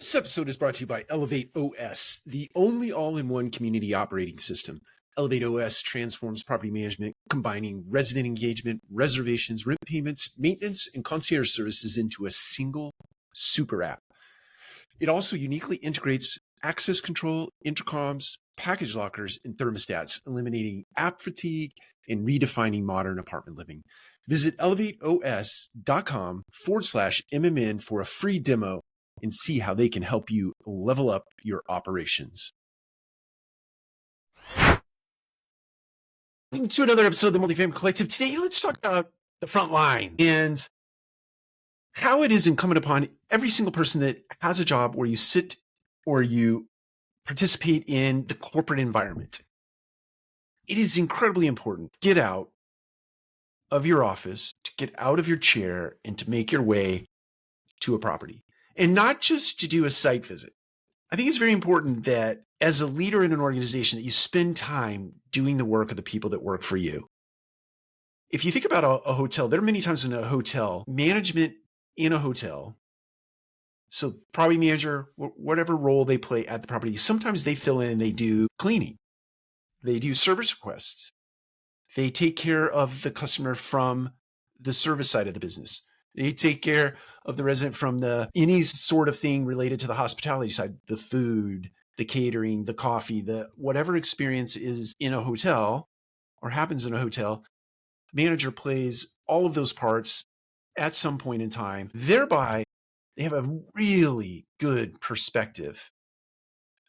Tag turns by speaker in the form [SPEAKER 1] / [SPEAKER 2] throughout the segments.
[SPEAKER 1] This episode is brought to you by ElevateOS, the only all-in-one community operating system. ElevateOS transforms property management, combining resident engagement, reservations, rent payments, maintenance, and concierge services into a single super app. It also uniquely integrates access control, intercoms, package lockers, and thermostats, eliminating app fatigue and redefining modern apartment living. Visit elevateos.com/MMN for a free demo and see how they can help you level up your operations. Welcome to another episode of the Multifamily Collective. Today, let's talk about the front line and how it is incumbent upon every single person that has a job where you sit or you participate in the corporate environment. It is incredibly important to get out of your office, to get out of your chair, and to make your way to a property. And not just to do a site visit. I think it's very important that as a leader in an organization that you spend time doing the work of the people that work for you. If you think about a hotel, there are many times in a hotel, management in a hotel, so property manager, whatever role they play at the property, sometimes they fill in and they do cleaning. They do service requests. They take care of the customer from the service side of the business. They take care of the resident from any sort of thing related to the hospitality side, the food, the catering, the coffee, the whatever experience is in a hotel or happens in a hotel. Manager plays all of those parts at some point in time. Thereby, they have a really good perspective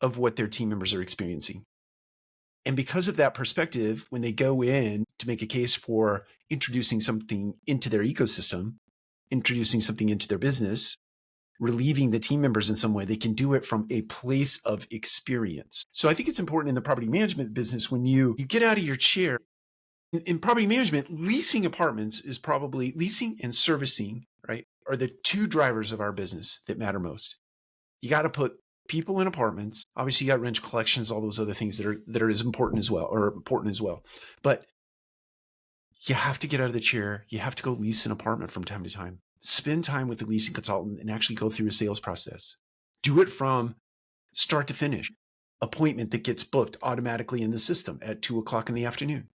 [SPEAKER 1] of what their team members are experiencing. And because of that perspective, when they go in to make a case for introducing something into their ecosystem, introducing something into their business, relieving the team members in some way, they can do it from a place of experience. So I think it's important in the property management business when you get out of your chair. In property management, leasing apartments is probably leasing and servicing, right, are the two drivers of our business that matter most. You got to put people in apartments. Obviously, you got rent collections, all those other things that are as important as well. But you have to get out of the chair. You have to go lease an apartment from time to time. Spend time with the leasing consultant and actually go through a sales process. Do it from start to finish. Appointment that gets booked automatically in the system at 2:00 in the afternoon.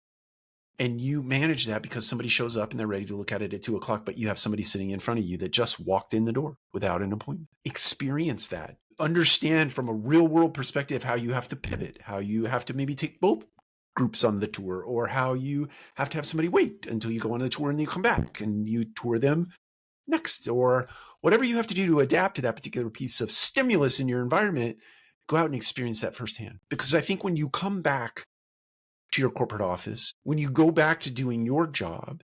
[SPEAKER 1] And you manage that because somebody shows up and they're ready to look at it at 2:00, but you have somebody sitting in front of you that just walked in the door without an appointment. Experience that. Understand from a real world perspective how you have to pivot, how you have to maybe take both groups on the tour, or how you have to have somebody wait until you go on the tour and you come back and you tour them next, or whatever you have to do to adapt to that particular piece of stimulus in your environment. Go out and experience that firsthand. Because I think when you come back to your corporate office, when you go back to doing your job,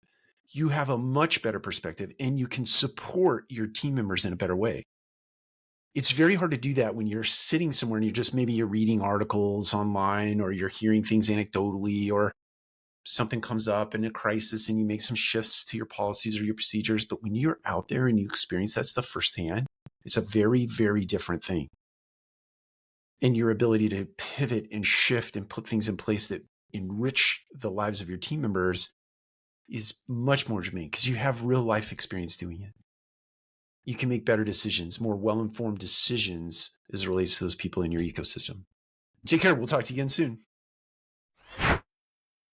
[SPEAKER 1] you have a much better perspective and you can support your team members in a better way. It's very hard to do that when you're sitting somewhere and you're reading articles online, or you're hearing things anecdotally, or something comes up in a crisis and you make some shifts to your policies or your procedures. But when you're out there and you experience that stuff firsthand, it's a very, very different thing. And your ability to pivot and shift and put things in place that enrich the lives of your team members is much more germane because you have real life experience doing it. You can make better decisions, more well-informed decisions as it relates to those people in your ecosystem. Take care. We'll talk to you again soon.